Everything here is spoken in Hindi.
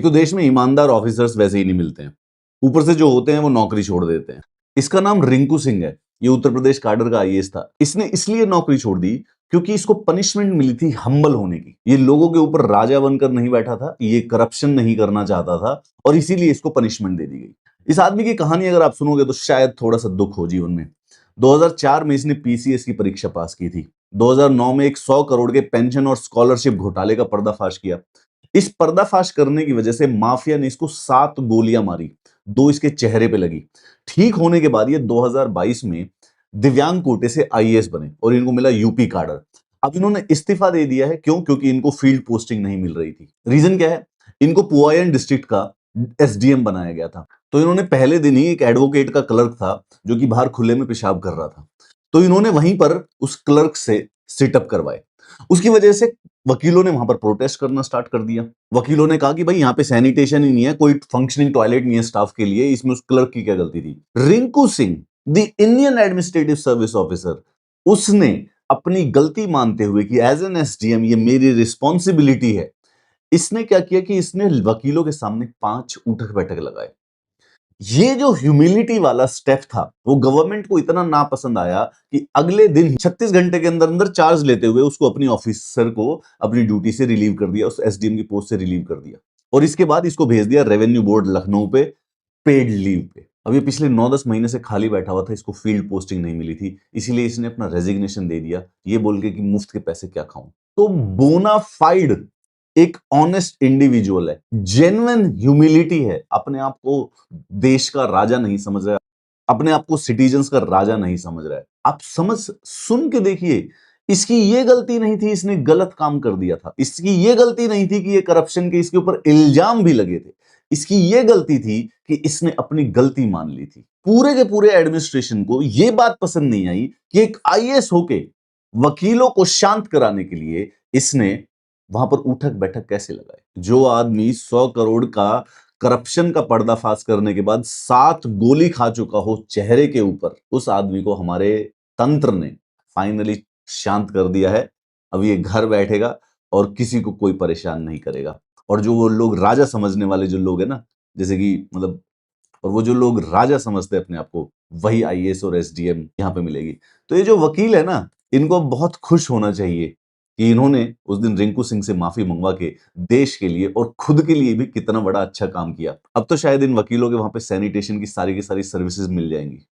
तो देश में ईमानदार ऑफिसर्स वैसे ही नहीं मिलते हैं, ऊपर से जो होते हैं वो नौकरी छोड़ देते हैं। इसका नाम रिंकू सिंह है। ये उत्तर प्रदेश कैडर का आईएएस था। इसने इसलिए नौकरी छोड़ दी क्योंकि इसको पनिशमेंट मिली थी हम्बल होने की। ये लोगों के ऊपर राजा बनकर नहीं बैठा था, ये करप्शन नहीं करना चाहता था और इसीलिए इसको पनिशमेंट दे दी गई। इस आदमी की कहानी अगर आप सुनोगे तो शायद थोड़ा सा दुख हो जीवन में। 2004 में इसने पीसीएस की परीक्षा पास की थी। 2009 में एक 100 करोड़ के पेंशन और स्कॉलरशिप घोटाले का पर्दाफाश किया। इस पर्दाफाश करने की वजह से माफिया ने इसको 7 गोलियां मारी, 2 इसके चेहरे पे लगी। ठीक होने के बाद ये 2022 में दिव्यांग कोटे से आईएएस बने और इनको मिला यूपी कैडर। अब इन्होंने इस्तीफा दे दिया है। क्यों? क्योंकि इनको फील्ड पोस्टिंग नहीं मिल रही थी। रीजन क्या है? इनको पुआयन डिस्ट्रिक्ट का एसडीएम बनाया गया था। तो इन्होंने पहले दिन ही एक एडवोकेट का क्लर्क था जो कि बाहर खुले में पेशाब कर रहा था, तो इन्होंने वहीं पर उस क्लर्क से सिटअप करवाए। उसकी वजह से वकीलों ने वहां पर प्रोटेस्ट करना स्टार्ट कर दिया। वकीलों ने कहा कि भाई यहाँ पे सैनिटेशन ही नहीं है, कोई फंक्शनिंग टॉयलेट नहीं है स्टाफ के लिए, इसमें उस क्लर्क की क्या गलती थी? Rinku Singh, the Indian administrative service officer, उसने अपनी गलती मानते हुए कि एज एन एसडीएम ये मेरी रिस्पॉन्सिबिलिटी है, इसने क्या किया कि इसने वकीलों के सामने 5 उठक बैठक लगाए। ये जो ह्यूमिलिटी वाला स्टेप था वो गवर्नमेंट को इतना नापसंद आया कि अगले दिन 36 घंटे के अंदर अंदर चार्ज लेते हुए उसको अपनी ऑफिसर को अपनी ड्यूटी से रिलीव कर दिया, उस एसडीएम की पोस्ट से रिलीव कर दिया और इसके बाद इसको भेज दिया रेवेन्यू बोर्ड लखनऊ पे पेड लीव पे। अब ये पिछले 9-10 महीने से खाली बैठा हुआ था, इसको फील्ड पोस्टिंग नहीं मिली थी, इसीलिए इसने अपना रेजिग्नेशन दे दिया, ये बोल के कि मुफ्त के पैसे क्या खाऊं। तो बोनाफाइड एक ऑनेस्ट इंडिविजुअल है, जेन्युइन ह्यूमिलिटी है, अपने आप को देश का राजा नहीं समझ रहा है, अपने आप को सिटीजन्स का राजा नहीं समझ रहा है। आप समझ सुन के देखिए, इसकी ये गलती नहीं थी इसने गलत काम कर दिया था, इसकी ये गलती नहीं थी कि ये करप्शन के इसके ऊपर इल्जाम भी लगे थे, इसकी ये गलती थी कि इसने अपनी गलती मान ली थी। पूरे के पूरे एडमिनिस्ट्रेशन को ये बात पसंद नहीं आई कि एक आईएएस होके वकीलों को शांत कराने के लिए इसने वहां पर उठक बैठक कैसे लगाए। जो आदमी 100 करोड़ का करप्शन का पर्दाफाश करने के बाद 7 गोली खा चुका हो चेहरे के ऊपर, उस आदमी को हमारे तंत्र ने फाइनली शांत कर दिया है। अब ये घर बैठेगा और किसी को कोई परेशान नहीं करेगा। और जो वो लोग राजा समझने वाले जो लोग हैं ना, जैसे कि मतलब, और वो जो लोग राजा समझते हैं अपने आप को, वही आईएएस और एसडीएम यहाँ पे मिलेगी। तो ये जो वकील है ना, इनको बहुत खुश होना चाहिए कि इन्होंने उस दिन रिंकू सिंह से माफी मंगवा के देश के लिए और खुद के लिए भी कितना बड़ा अच्छा काम किया। अब तो शायद इन वकीलों के वहां पे सैनिटेशन की सारी सर्विसेज मिल जाएंगी।